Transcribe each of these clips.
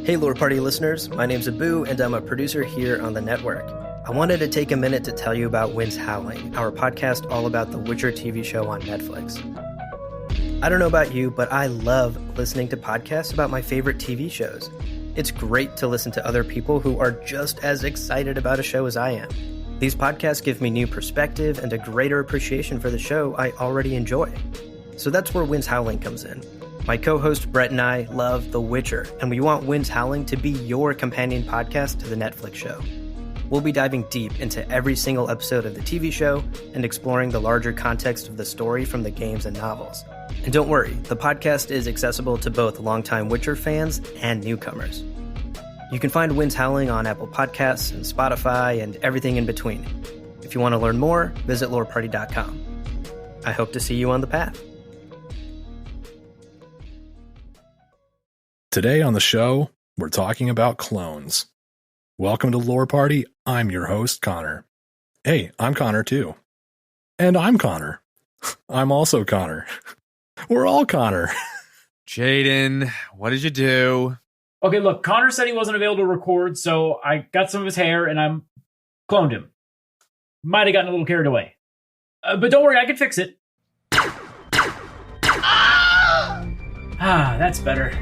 Hey Lore Party listeners, my name's Abu and I'm a producer here on the network. I wanted to take a minute to tell you about Wind's Howling, our podcast all about the Witcher TV show on Netflix. I don't know about you, but I love listening to podcasts about my favorite TV shows. It's great to listen to other people who are just as excited about a show as I am. These podcasts give me new perspective and a greater appreciation for the show I already enjoy. So that's where Wind's Howling comes in. My co-host Brett and I love The Witcher, and we want Wind's Howling to be your companion podcast to the Netflix show. We'll be diving deep into every single episode of the TV show and exploring the larger context of the story from the games and novels. And don't worry, the podcast is accessible to both longtime Witcher fans and newcomers. You can find Wind's Howling on Apple Podcasts and Spotify and everything in between. If you want to learn more, visit loreparty.com. I hope to see you on the path. Today on the show, we're talking about clones. Welcome to Lore Party. I'm your host, Connor. Hey, I'm Connor too. And I'm Connor. I'm also Connor. We're all Connor. Jaden, what did you do? Okay, look, Connor said he wasn't available to record, so I got some of his hair and I cloned him. Might have gotten a little carried away. But don't worry, I can fix it. That's better.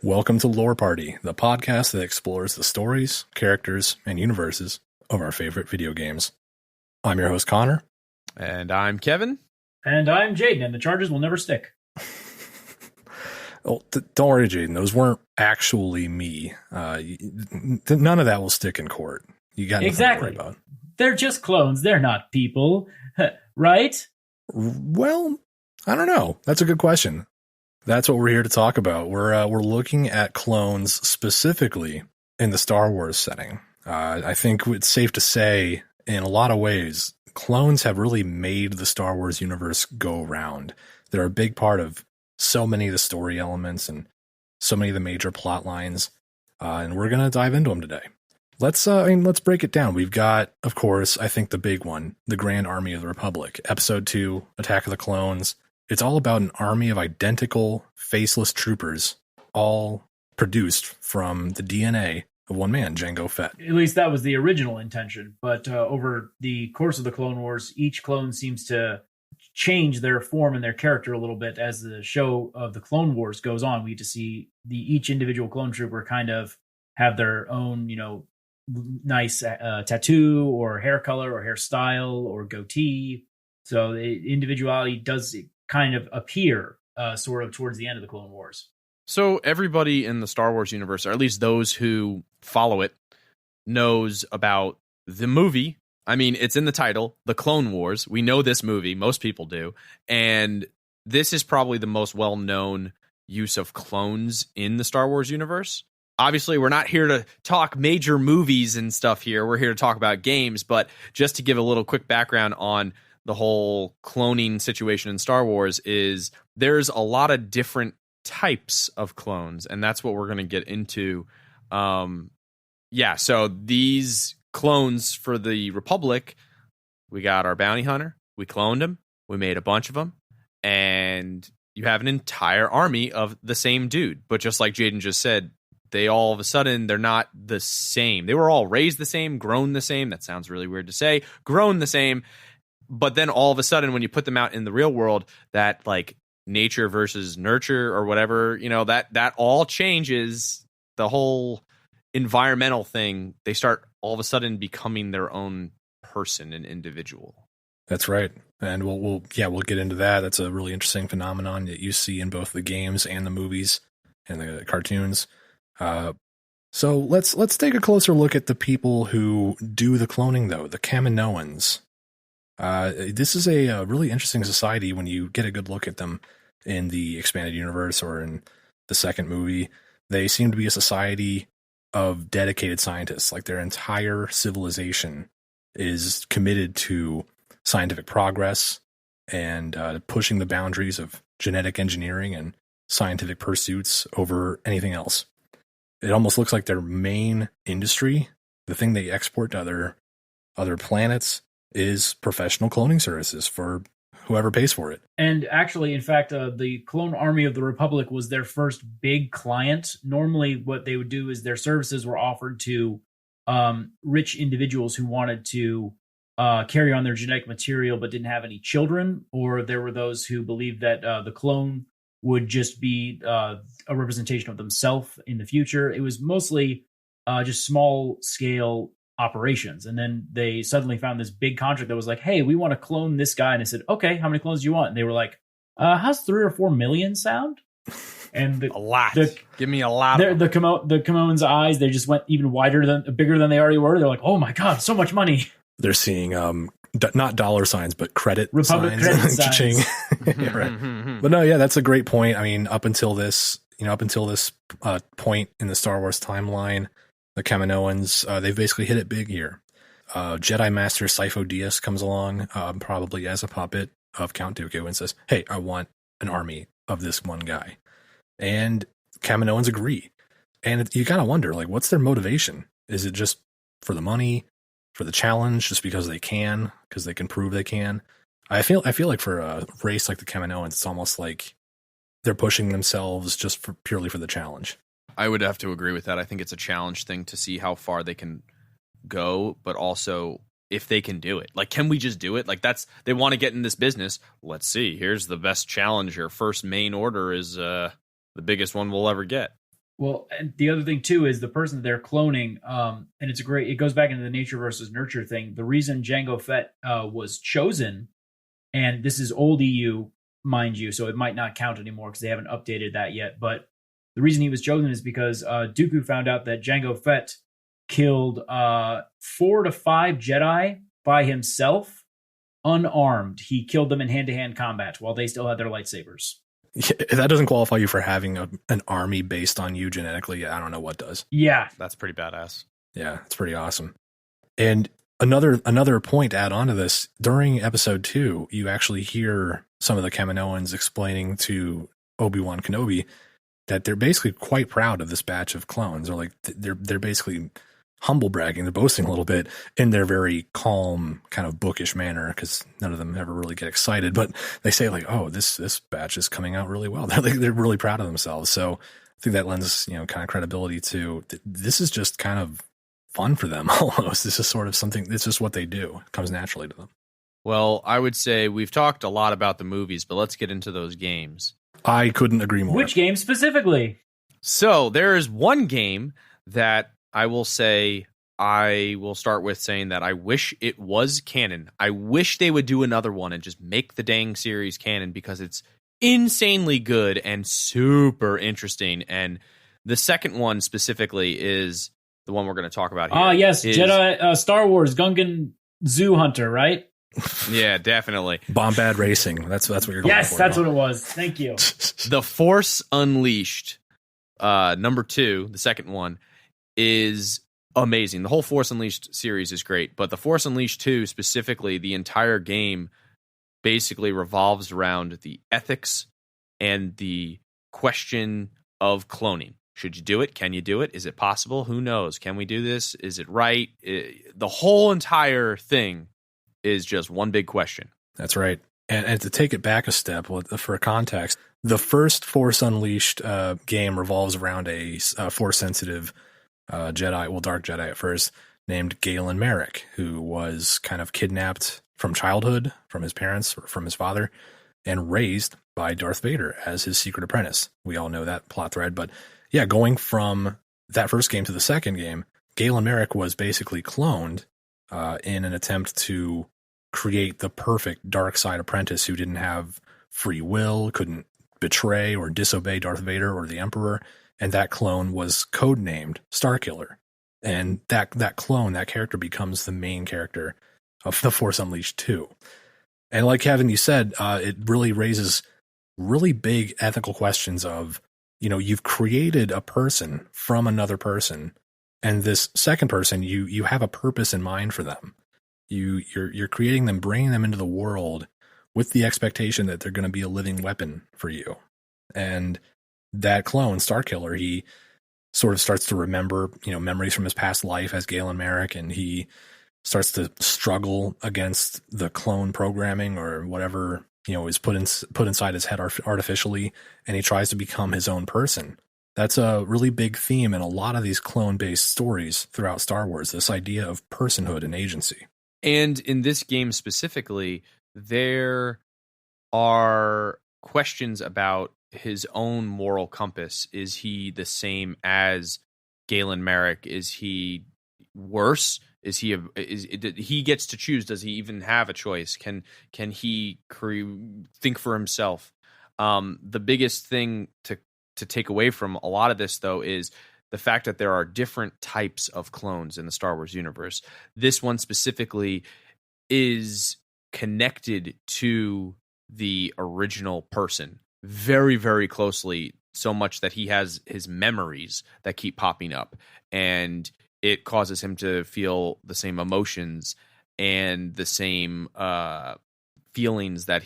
Welcome to Lore Party, the podcast that explores the stories, characters, and universes of our favorite video games. I'm your host, Connor. And I'm Kevin. And I'm Jaden, and the charges will never stick. Oh, don't worry, Jaden. Those weren't actually me. None of that will stick in court. You got nothing to worry about. They're just clones. They're not people. Right? Well, I don't know. That's a good question. That's what we're here to talk about. We're looking at clones specifically in the Star Wars setting. I think it's safe to say, in a lot of ways, clones have really made the Star Wars universe go round. They're a big part of so many of the story elements and so many of the major plot lines, and we're gonna dive into them today. Let's break it down. We've got, of course, I think the big one, the Grand Army of the Republic, Episode 2, Attack of the Clones. It's all about an army of identical, faceless troopers, all produced from the DNA of one man, Jango Fett. At least that was the original intention. But over the course of the Clone Wars, each clone seems to change their form and their character a little bit as the show of the Clone Wars goes on. We get to see each individual clone trooper kind of have their own, nice tattoo or hair color or hairstyle or goatee. So the individuality does kind of appear sort of towards the end of the Clone Wars. So everybody in the Star Wars universe, or at least those who follow it, knows about the movie. I mean, it's in the title, The Clone Wars. We know this movie. Most people do. And this is probably the most well-known use of clones in the Star Wars universe. Obviously, we're not here to talk major movies and stuff here. We're here to talk about games. But just to give a little quick background on the whole cloning situation in Star Wars, is there's a lot of different types of clones, and that's what we're going to get into. So these clones for the Republic, we got our bounty hunter, we cloned him, we made a bunch of them, and you have an entire army of the same dude. But just like Jaden just said, they all of a sudden, they're not the same. They were all raised the same, grown the same. That sounds really weird to say. Grown the same. But then all of a sudden, when you put them out in the real world, that like nature versus nurture or whatever, that all changes. The whole environmental thing, they start all of a sudden becoming their own person and individual. That's right. And we'll get into that. That's a really interesting phenomenon that you see in both the games and the movies and the cartoons. So let's take a closer look at the people who do the cloning, though, the Kaminoans. This is a really interesting society when you get a good look at them in the expanded universe or in the second movie. They seem to be a society of dedicated scientists. Like their entire civilization is committed to scientific progress and pushing the boundaries of genetic engineering and scientific pursuits over anything else. It almost looks like their main industry, the thing they export to other planets, is professional cloning services for whoever pays for it. And actually, in fact, the Clone Army of the Republic was their first big client. Normally, what they would do is their services were offered to rich individuals who wanted to carry on their genetic material but didn't have any children, or there were those who believed that the clone would just be a representation of themselves in the future. It was mostly just small scale operations. And then they suddenly found this big contract that was like, hey, we want to clone this guy. And I said, okay, how many clones do you want? And they were like, how's 3 or 4 million sound? And a lot. Give me a lot. The Kaminoans' eyes, they just went even bigger than they already were. They're like, oh my God, so much money. They're seeing not dollar signs, but credit Republic signs. Credit signs. Yeah, right. But no, yeah, that's a great point. I mean, up until this point in the Star Wars timeline, the Kaminoans, they've basically hit it big here. Jedi Master Sifo Dyas comes along, probably as a puppet of Count Dooku, and says, hey, I want an army of this one guy. And Kaminoans agree. And you gotta wonder, like, what's their motivation? Is it just for the money, for the challenge, just because they can prove they can? I feel like for a race like the Kaminoans, it's almost like they're pushing themselves just purely for the challenge. I would have to agree with that. I think it's a challenge thing to see how far they can go, but also if they can do it. Like, can we just do it? Like, they want to get in this business. Let's see. Here's the best challenge. Your first main order is the biggest one we'll ever get. Well, and the other thing too is the person that they're cloning, and it goes back into the nature versus nurture thing. The reason Jango Fett was chosen, and this is old EU, mind you, so it might not count anymore because they haven't updated that yet, but the reason he was chosen is because Dooku found out that Jango Fett killed 4 to 5 Jedi by himself, unarmed. He killed them in hand-to-hand combat while they still had their lightsabers. Yeah, if that doesn't qualify you for having an army based on you genetically, I don't know what does. Yeah. That's pretty badass. Yeah, it's pretty awesome. And another point to add on to this, during episode 2, you actually hear some of the Kaminoans explaining to Obi-Wan Kenobi that they're basically quite proud of this batch of clones. Or like they're basically humble bragging, they're boasting a little bit in their very calm, kind of bookish manner, because none of them ever really get excited. But they say like, "Oh, this batch is coming out really well." They're really proud of themselves. So I think that lends kind of credibility to this is just kind of fun for them almost. This is sort of something. It's just what they do. It comes naturally to them. Well, I would say we've talked a lot about the movies, but let's get into those games. I couldn't agree more. Which game specifically? So there is one game that I will say, I will start with saying that I wish it was canon. I wish they would do another one and just make the dang series canon, because it's insanely good and super interesting. And the second one specifically is the one we're going to talk about here. Yes, Jedi Star Wars Gungan Zoo Hunter, right? Yeah, definitely. Bombad Racing. That's what you're going for. Yes, that's what it was. Thank you. The Force Unleashed, number 2, the second one, is amazing. The whole Force Unleashed series is great, but the Force Unleashed 2 specifically, the entire game basically revolves around the ethics and the question of cloning. Should you do it? Can you do it? Is it possible? Who knows? Can we do this? Is it right? The whole entire thing is just one big question. That's right. And to take it back a step, for context, the first Force Unleashed game revolves around a Force-sensitive Jedi, Dark Jedi at first, named Galen Merrick, who was kind of kidnapped from childhood, from his parents, or from his father, and raised by Darth Vader as his secret apprentice. We all know that plot thread, but yeah, going from that first game to the second game, Galen Merrick was basically cloned in an attempt to create the perfect dark side apprentice who didn't have free will, couldn't betray or disobey Darth Vader or the Emperor, and that clone was codenamed Starkiller. And that clone, that character, becomes the main character of The Force Unleashed 2. And like Kevin, you said, it really raises really big ethical questions of, you've created a person from another person, and this second person, you have a purpose in mind for them. You're creating them, bringing them into the world with the expectation that they're going to be a living weapon for you. And that clone, Starkiller, he sort of starts to remember, memories from his past life as Galen Merrick, and he starts to struggle against the clone programming or whatever, is put inside his head artificially, and he tries to become his own person. That's a really big theme in a lot of these clone-based stories throughout Star Wars, this idea of personhood and agency. And in this game specifically, there are questions about his own moral compass. Is he the same as Galen Merrick? Is he worse? Is he gets to choose? Does he even have a choice? Can he think for himself? The biggest thing to take away from a lot of this, though, is the fact that there are different types of clones in the Star Wars universe. This one specifically is connected to the original person very, very closely, so much that he has his memories that keep popping up, and it causes him to feel the same emotions and the same feelings that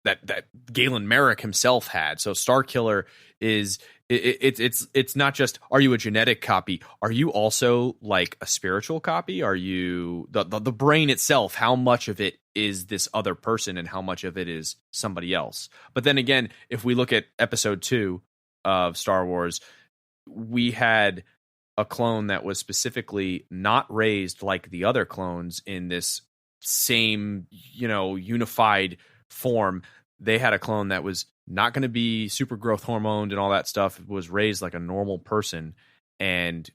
that Galen Merrick himself had. So Starkiller is it's not just, are you a genetic copy? Are you also like a spiritual copy? Are you the brain itself? How much of it is this other person and how much of it is somebody else? But then again, if we look at episode 2 of Star Wars, we had a clone that was specifically not raised like the other clones in this same, unified form. They had a clone that was not going to be super growth hormoned and all that stuff. It was raised like a normal person. And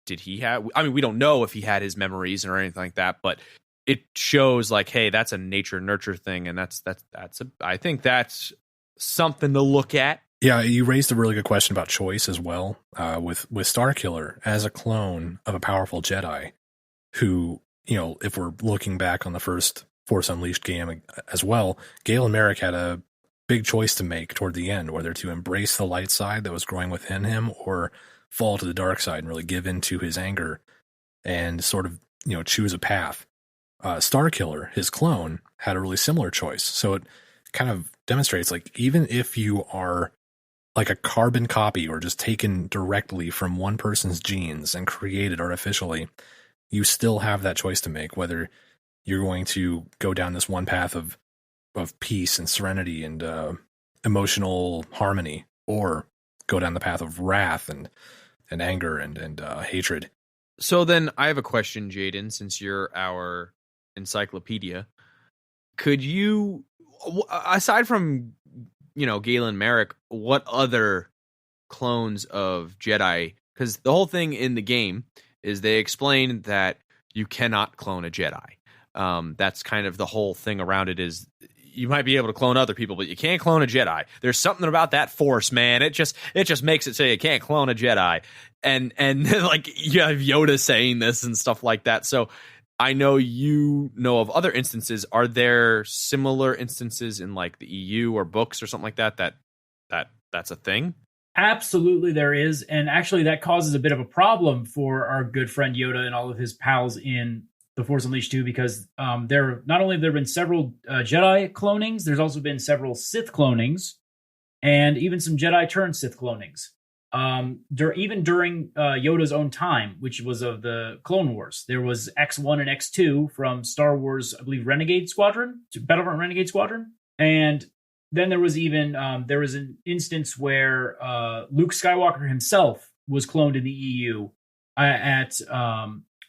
did he have, we don't know if he had his memories or anything like that, but it shows like, hey, that's a nature nurture thing. And I think that's something to look at. Yeah, you raised a really good question about choice as well. With Starkiller as a clone of a powerful Jedi who, if we're looking back on the first Force Unleashed game as well, Galen Merrick had a big choice to make toward the end, whether to embrace the light side that was growing within him or fall to the dark side and really give in to his anger and sort of, choose a path. Starkiller, his clone, had a really similar choice. So it kind of demonstrates, like, even if you are like a carbon copy or just taken directly from one person's genes and created artificially, you still have that choice to make, whether you're going to go down this one path of peace and serenity and emotional harmony, or go down the path of wrath and anger and hatred. So then I have a question, Jaden, since you're our encyclopedia. Could you, aside from, Galen Merrick, what other clones of Jedi? Because the whole thing in the game is they explain that you cannot clone a Jedi. That's kind of the whole thing around it, is you might be able to clone other people, but you can't clone a Jedi. There's something about that Force, man. It just makes it say you can't clone a Jedi. And like, you have Yoda saying this and stuff like that. So I know you know of other instances. Are there similar instances in like the EU or books or something like that's a thing? Absolutely, there is. And actually, that causes a bit of a problem for our good friend Yoda and all of his pals in The Force Unleashed 2, because there not only have there been several Jedi clonings, there's also been several Sith clonings, and even some Jedi turned Sith clonings. Even during Yoda's own time, which was of the Clone Wars, there was X1 and X2 from Star Wars, I believe, Battlefront Renegade Squadron, and then there was even there was an instance where Luke Skywalker himself was cloned in the EU at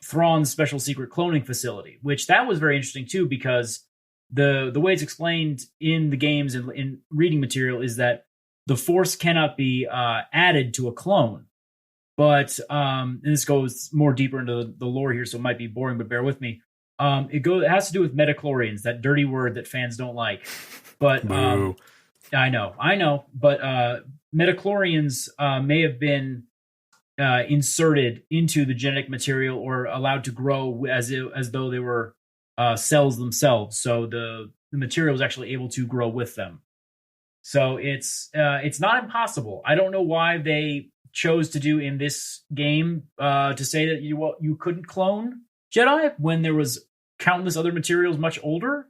Thrawn's special secret cloning facility, which that was very interesting too, because the way it's explained in the games and in reading material is that the Force cannot be added to a clone. But and this goes more deeper into the lore here, so it might be boring, but bear with me. It has to do with metachlorians, that dirty word that fans don't like. But I know. But metachlorians may have been inserted into the genetic material or allowed to grow as though they were cells themselves. So the material was actually able to grow with them. So it's not impossible. I don't know why they chose to do in this game to say that you couldn't clone Jedi when there was countless other materials much older.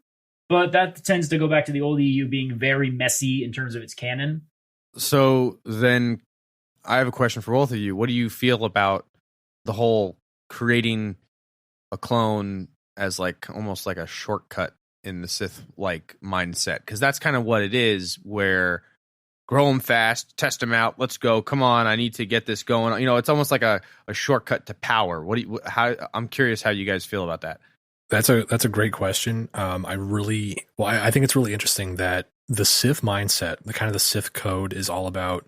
But that tends to go back to the old EU being very messy in terms of its canon. So then I have a question for both of you. What do you feel about the whole creating a clone as like almost like a shortcut in the Sith like mindset? Because that's kind of what it is, where grow them fast, test them out, let's go, come on, I need to get this going. You know, it's almost like a shortcut to power. I'm curious how you guys feel about that. That's a great question. I think it's really interesting that the Sith mindset, the Sith code, is all about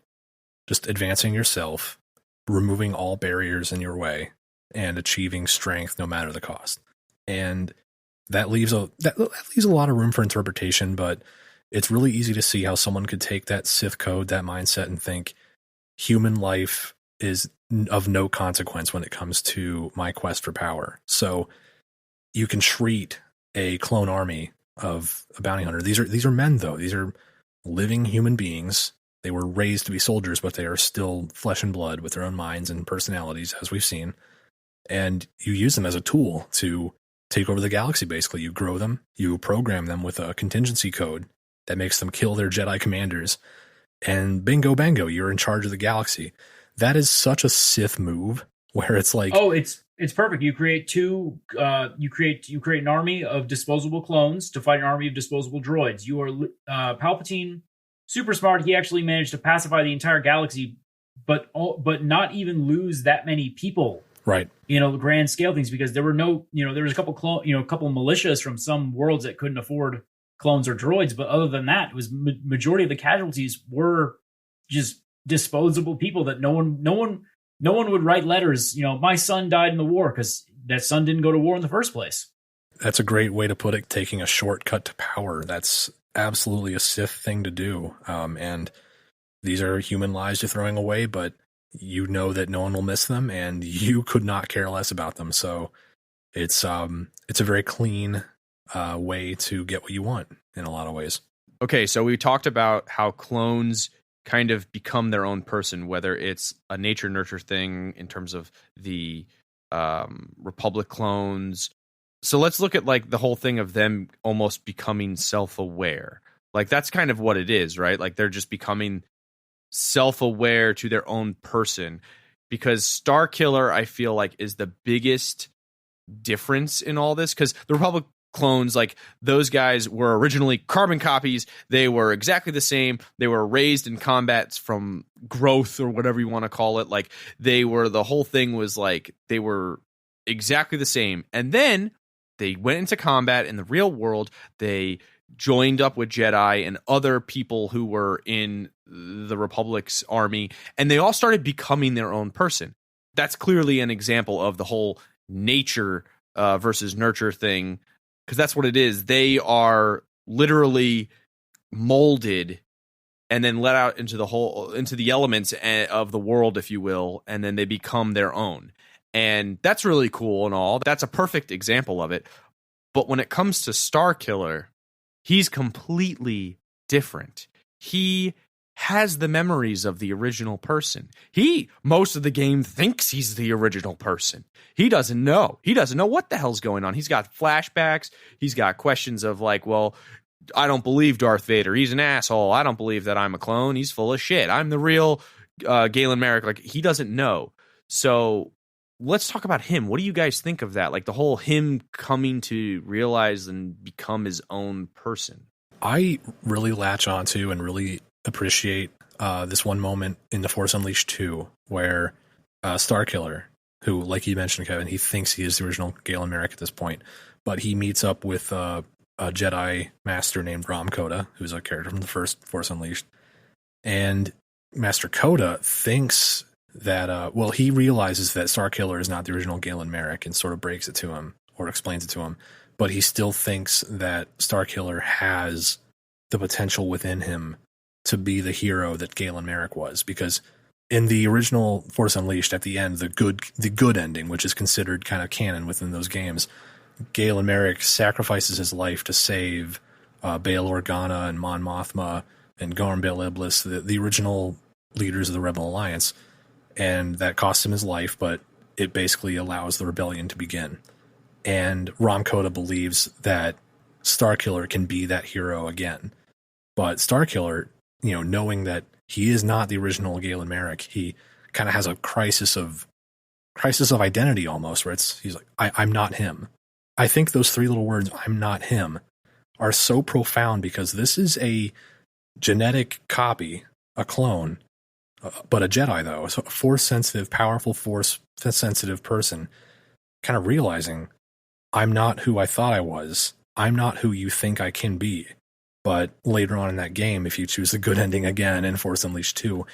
just advancing yourself, removing all barriers in your way, and achieving strength no matter the cost. And that leaves a lot of room for interpretation, but it's really easy to see how someone could take that Sith code, that mindset, and think human life is of no consequence when it comes to my quest for power. So you can treat a clone army of a bounty hunter. These are men, though. These are living human beings. They were raised to be soldiers, but they are still flesh and blood with their own minds and personalities, as we've seen. And you use them as a tool to take over the galaxy, basically. You grow them, you program them with a contingency code that makes them kill their Jedi commanders, and bingo bango, you're in charge of the galaxy. That is such a Sith move, where it's like, oh, it's perfect. You create you create an army of disposable clones to fight an army of disposable droids. You are Palpatine, super smart. He actually managed to pacify the entire galaxy, but not even lose that many people. Right. You know, the grand scale things, because there were there was a couple militias from some worlds that couldn't afford clones or droids, but other than that, it was majority of the casualties were just disposable people that no one would write letters. You know, my son died in the war, because that son didn't go to war in the first place. That's a great way to put it, taking a shortcut to power. That's absolutely a Sith thing to do. And these are human lives you're throwing away, but you know that no one will miss them, and you could not care less about them. So it's a very clean way to get what you want in a lot of ways. Okay, so we talked about how clones kind of become their own person, whether it's a nature nurture thing in terms of the Republic clones. So let's look at like the whole thing of them almost becoming self-aware. Like that's kind of what it is, right? Like they're just becoming self-aware to their own person, because Starkiller, I feel like, is the biggest difference in all this, because the Republic clones, like those guys were originally carbon copies. They were exactly the same. They were raised in combat from growth, or whatever you want to call it. Like the whole thing was like they were exactly the same. And then they went into combat in the real world. They joined up with Jedi and other people who were in the Republic's army, and they all started becoming their own person. That's clearly an example of the whole nature versus nurture thing, because that's what it is. They are literally molded and then let out into the elements of the world, if you will, and then they become their own. And that's really cool and all. That's a perfect example of it. But when it comes to Starkiller, he's completely different. He has the memories of the original person. Most of the game thinks he's the original person. He doesn't know. He doesn't know what the hell's going on. He's got flashbacks. He's got questions of like, well, I don't believe Darth Vader. He's an asshole. I don't believe that I'm a clone. He's full of shit. I'm the real Galen Merrick. Like, he doesn't know. So let's talk about him. What do you guys think of that? Like the whole him coming to realize and become his own person. I really latch onto and really appreciate this one moment in The Force Unleashed 2 where Starkiller, who, like you mentioned, Kevin, he thinks he is the original Galen Merrick at this point, but he meets up with a Jedi master named Rom Koda, who's a character from the first Force Unleashed. And Master Koda thinks that, he realizes that Starkiller is not the original Galen Merrick and sort of breaks it to him or explains it to him, but he still thinks that Starkiller has the potential within him to be the hero that Galen Merrick was, because in the original Force Unleashed, at the end, the good ending, which is considered kind of canon within those games, Galen Merrick sacrifices his life to save Bail Organa and Mon Mothma and Garm Bail Iblis, the original leaders of the Rebel Alliance, and that costs him his life, but it basically allows the rebellion to begin. And Rom Koda believes that Starkiller can be that hero again. But Starkiller, knowing that he is not the original Galen Merrick, he kind of has a crisis of identity almost, where he's like, I'm not him. I think those 3 little words, I'm not him, are so profound because this is a genetic copy, a clone, but a Jedi though, so a force-sensitive, powerful force-sensitive person, kind of realizing, I'm not who I thought I was. I'm not who you think I can be. But later on in that game, if you choose the good ending again in Force Unleashed 2,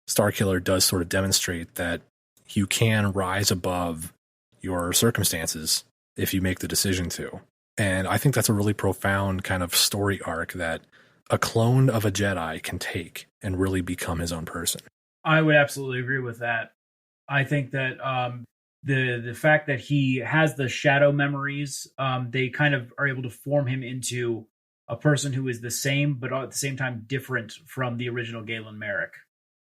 Starkiller does sort of demonstrate that you can rise above your circumstances if you make the decision to. And I think that's a really profound kind of story arc that a clone of a Jedi can take and really become his own person. I would absolutely agree with that. I think that the fact that he has the shadow memories, they kind of are able to form him into a person who is the same, but at the same time different from the original Galen Merrick.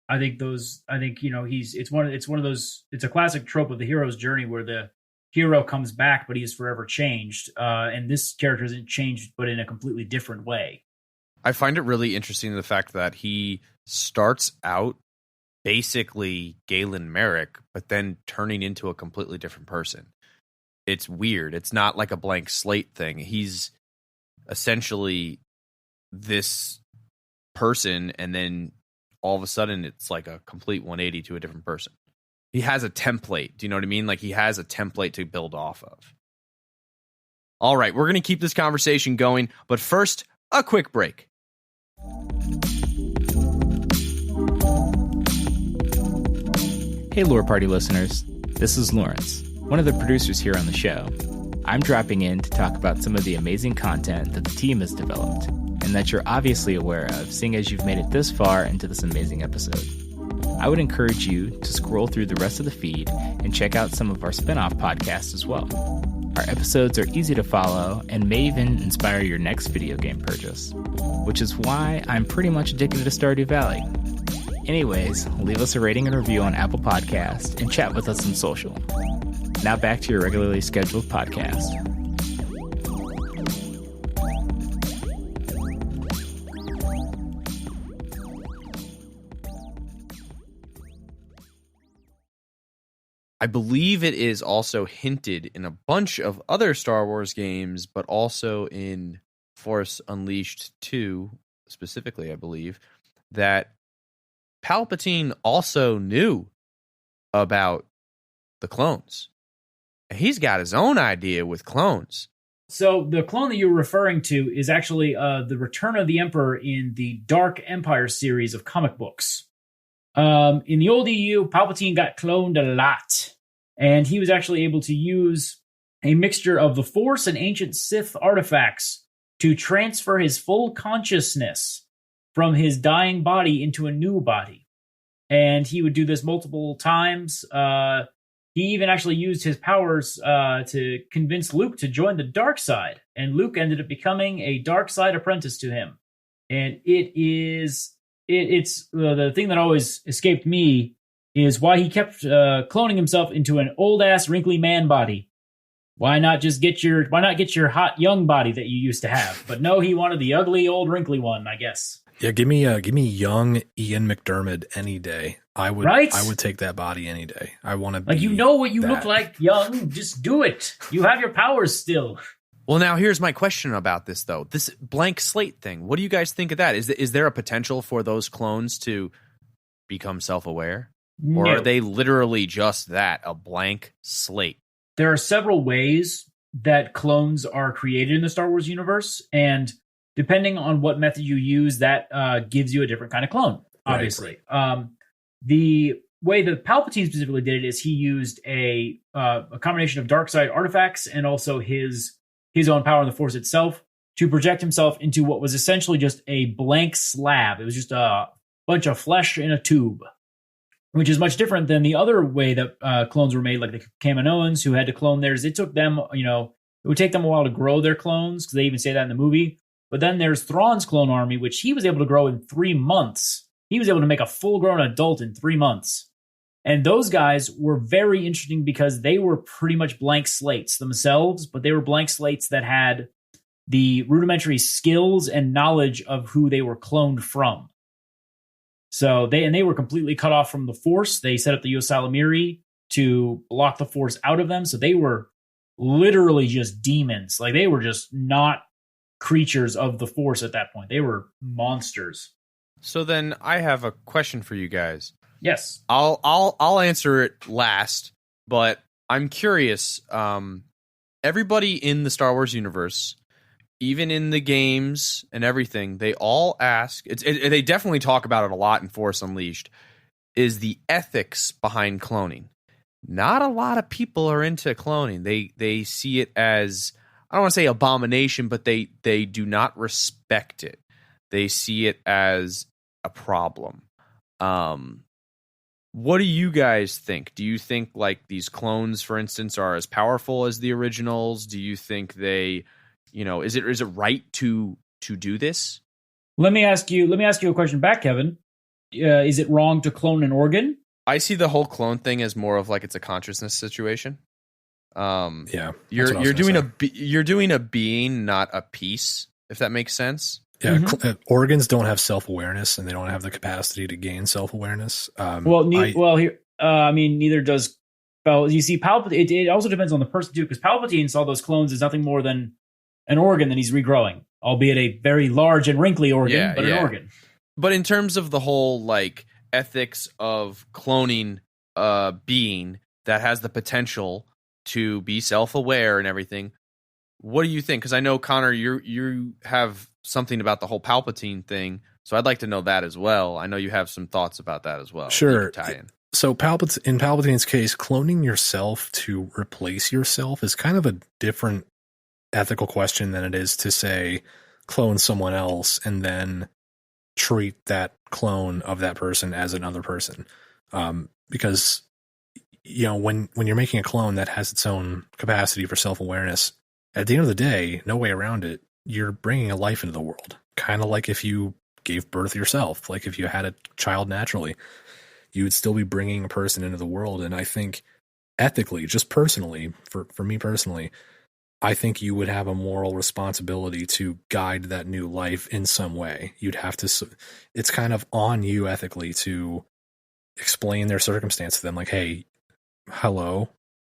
It's one of those, it's a classic trope of the hero's journey where the hero comes back, but he is forever changed. And this character isn't changed, but in a completely different way. I find it really interesting the fact that he starts out basically Galen Merrick, but then turning into a completely different person. It's weird. It's not like a blank slate thing. He's essentially this person, and then all of a sudden it's like a complete 180 to a different person. He has a template. Do you know what I mean? Like he has a template to build off of. All right, we're going to keep this conversation going, but first, a quick break. Hey, Lore Party listeners. This is Lawrence, one of the producers here on the show. I'm dropping in to talk about some of the amazing content that the team has developed, and that you're obviously aware of, seeing as you've made it this far into this amazing episode. I would encourage you to scroll through the rest of the feed and check out some of our spin-off podcasts as well. Our episodes are easy to follow and may even inspire your next video game purchase, which is why I'm pretty much addicted to Stardew Valley. Anyways, leave us a rating and review on Apple Podcasts and chat with us on social. Now back to your regularly scheduled podcast. I believe it is also hinted in a bunch of other Star Wars games, but also in Force Unleashed 2, specifically, I believe, that Palpatine also knew about the clones. He's got his own idea with clones. So the clone that you're referring to is actually the Return of the Emperor in the Dark Empire series of comic books. In the old EU, Palpatine got cloned a lot, and he was actually able to use a mixture of the Force and ancient Sith artifacts to transfer his full consciousness from his dying body into a new body. And he would do this multiple times. He even actually used his powers to convince Luke to join the dark side. And Luke ended up becoming a dark side apprentice to him. And it's the thing that always escaped me is why he kept cloning himself into an old ass wrinkly man body. Why not get your hot young body that you used to have? But no, he wanted the ugly old wrinkly one, I guess. Yeah, give me young Ian McDermott any day. I would take that body any day. I want to be what you look like young. Just do it. You have your powers still. Well, now here's my question about this, though. This blank slate thing. What do you guys think of that? Is there a potential for those clones to become self-aware? No. Or are they literally just that, a blank slate? There are several ways that clones are created in the Star Wars universe, and depending on what method you use, that gives you a different kind of clone, obviously. Right. The way that Palpatine specifically did it is he used a combination of dark side artifacts and also his own power in the Force itself to project himself into what was essentially just a blank slab. It was just a bunch of flesh in a tube, which is much different than the other way that clones were made, like the Kaminoans who had to clone theirs. It took them, it would take them a while to grow their clones, because they even say that in the movie. But then there's Thrawn's clone army, which he was able to grow in 3 months. He was able to make a full-grown adult in 3 months. And those guys were very interesting because they were pretty much blank slates themselves, but they were blank slates that had the rudimentary skills and knowledge of who they were cloned from. So they were completely cut off from the Force. They set up the Yosalamiri to block the Force out of them. So they were literally just demons. Like, they were just not creatures of the Force at that point. They were monsters. So then I have a question for you guys. Yes. I'll answer it last, but I'm curious. Everybody in the Star Wars universe, even in the games and everything, they all ask. They definitely talk about it a lot in Force Unleashed. Is the ethics behind cloning? Not a lot of people are into cloning. They see it as, I don't want to say abomination, but they do not respect it. They see it as a problem. What do you guys think? Do you think like these clones, for instance, are as powerful as the originals? Do you think they, is it right to do this? Let me ask you a question back, Kevin. Is it wrong to clone an organ? I see the whole clone thing as more of like it's a consciousness situation. Yeah, you're doing a being, not a piece, if that makes sense. Yeah, organs don't have self-awareness, and they don't have the capacity to gain self-awareness. Neither does. Well, you see, Palpatine. It also depends on the person too, because Palpatine saw those clones as nothing more than an organ that he's regrowing, albeit a very large and wrinkly organ, but an organ. But in terms of the whole like ethics of cloning a being that has the potential to be self-aware and everything, what do you think? Because I know, Connor, you have something about the whole Palpatine thing, so I'd like to know that as well. I know you have some thoughts about that as well. Sure. So in Palpatine's case, cloning yourself to replace yourself is kind of a different ethical question than it is to say clone someone else and then treat that clone of that person as another person. Because when you're making a clone that has its own capacity for self-awareness, at the end of the day, no way around it, you're bringing a life into the world. Kind of like if you gave birth yourself, like if you had a child naturally, you would still be bringing a person into the world. And I think ethically, just personally, for me personally, I think you would have a moral responsibility to guide that new life in some way. You'd have to, it's kind of on you ethically to explain their circumstance to them. Like, hey, hello,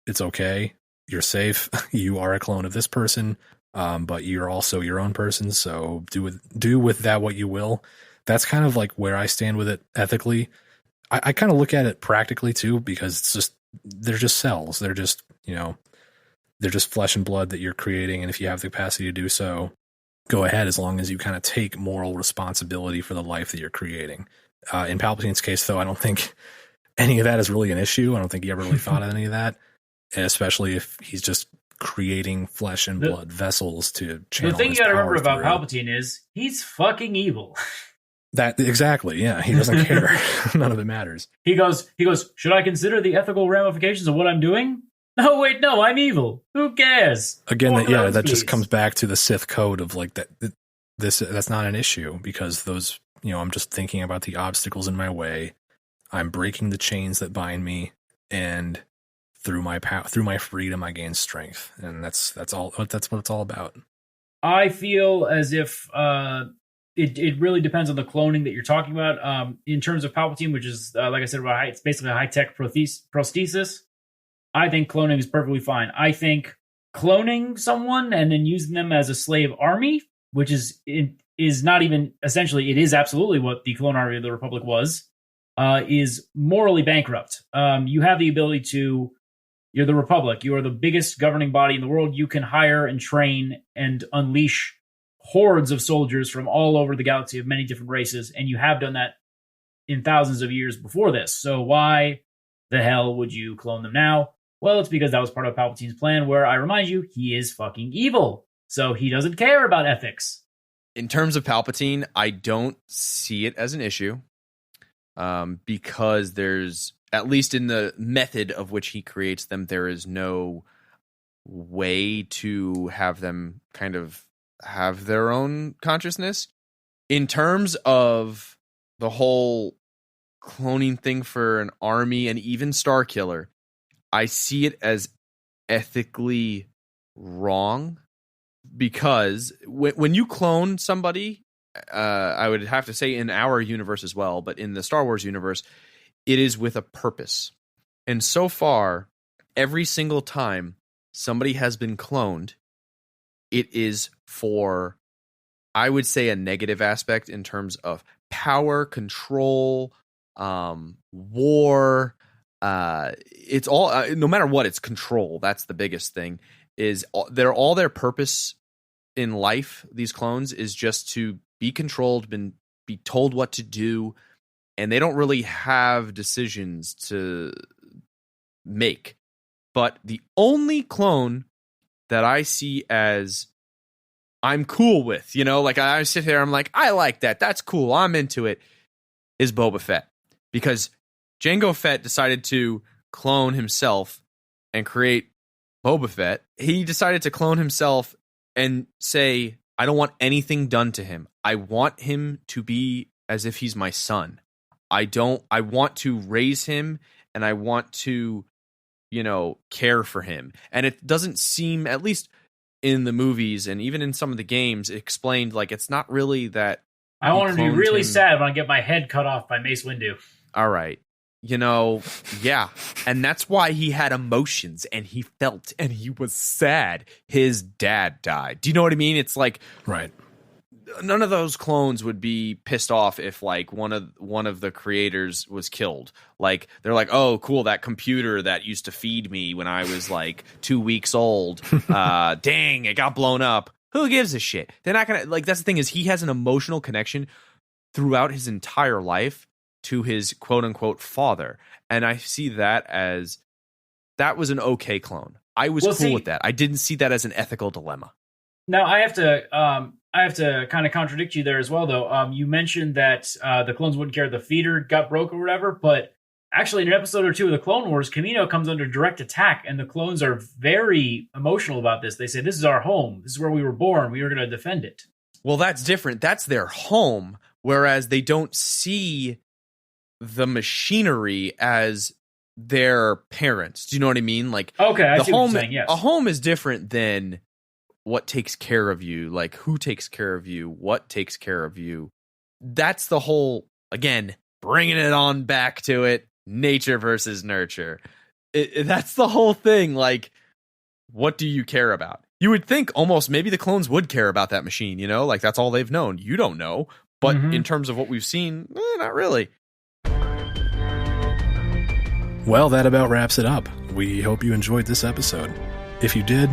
it's okay. You're safe. You are a clone of this person, but you're also your own person. So do with that what you will. That's kind of like where I stand with it ethically. I kind of look at it practically too, because they're just cells. They're just, they're just flesh and blood that you're creating. And if you have the capacity to do so, go ahead, as long as you kind of take moral responsibility for the life that you're creating. In Palpatine's case, though, I don't think any of that is really an issue. I don't think he ever really thought of any of that, and especially if he's just creating flesh and blood vessels to channel. The thing his you got to power remember about through. Palpatine is he's fucking evil. That exactly, yeah. He doesn't care. None of it matters. He goes, should I consider the ethical ramifications of what I'm doing? Oh wait, no, I'm evil. Who cares? Again, that just comes back to the Sith code of like that. That's not an issue, because those, I'm just thinking about the obstacles in my way. I'm breaking the chains that bind me, and through my freedom, I gain strength, and that's all. That's what it's all about. I feel as if it really depends on the cloning that you're talking about. In terms of Palpatine, which is like I said, it's basically a high tech prosthesis. I think cloning is perfectly fine. I think cloning someone and then using them as a slave army, which is not even essentially, it is absolutely what the clone army of the Republic was, is morally bankrupt. You have the ability to. You're the Republic. You are the biggest governing body in the world. You can hire and train and unleash hordes of soldiers from all over the galaxy of many different races, and you have done that in thousands of years before this. So why the hell would you clone them now? Well, it's because that was part of Palpatine's plan, where, I remind you, he is fucking evil. So he doesn't care about ethics. In terms of Palpatine, I don't see it as an issue, because there's, at least in the method of which he creates them, there is no way to have them kind of have their own consciousness. In terms of the whole cloning thing for an army and even Starkiller, I see it as ethically wrong. because when you clone somebody, I would have to say in our universe as well, but in the Star Wars universe, it is with a purpose. And so far, every single time somebody has been cloned, it is for, I would say, a negative aspect in terms of power, control, war. It's all, no matter what, it's control. That's the biggest thing. Is all their purpose in life, these clones, is just to be controlled, be told what to do, and they don't really have decisions to make. But the only clone that I see as I'm cool with, like I sit there, I'm like, I like that. That's cool. I'm into it, is Boba Fett. Because Jango Fett decided to clone himself and create Boba Fett. He decided to clone himself and say, I don't want anything done to him. I want him to be as if he's my son. I want to raise him, and I want to, care for him. And it doesn't seem, at least in the movies and even in some of the games, explained like it's not really that. I want to be really sad when I get my head cut off by Mace Windu. All right. Yeah. And that's why he had emotions, and he felt, and he was sad. His dad died. Do you know what I mean? It's like, right. None of those clones would be pissed off if like one of the creators was killed. Like they're like, oh, cool, that computer that used to feed me when I was like 2 weeks old. Dang, it got blown up. Who gives a shit? They're not gonna, like, that's the thing, is he has an emotional connection throughout his entire life to his quote unquote father. And I see that as, that was an okay clone. I was cool with that. I didn't see that as an ethical dilemma. Now I have to kind of contradict you there as well, though. You mentioned that the clones wouldn't care if the feeder got broke or whatever, but actually in an episode or two of the Clone Wars, Kamino comes under direct attack, and the clones are very emotional about this. They say, this is our home. This is where we were born. We were going to defend it. Well, that's different. That's their home, whereas they don't see the machinery as their parents. Do you know what I mean? Like, okay, I see what you're saying, yes. A home is different than what takes care of you, like who takes care of you, what takes care of you. That's the whole, again, bringing it on back to it, nature versus nurture. That's the whole thing. Like, what do you care about? You would think almost maybe the clones would care about that machine, like that's all they've known. You don't know. But in terms of what we've seen, not really. Well, that about wraps it up. We hope you enjoyed this episode. If you did,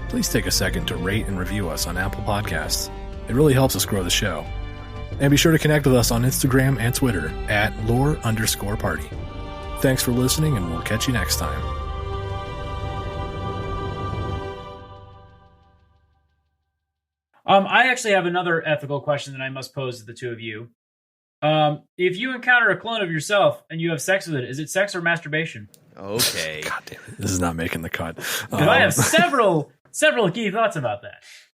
please take a second to rate and review us on Apple Podcasts. It really helps us grow the show. And be sure to connect with us on Instagram and Twitter at lore_party. Thanks for listening, and we'll catch you next time. I actually have another ethical question that I must pose to the two of you. If you encounter a clone of yourself and you have sex with it, is it sex or masturbation? Okay. God damn it. This is not making the cut. I have several key thoughts about that.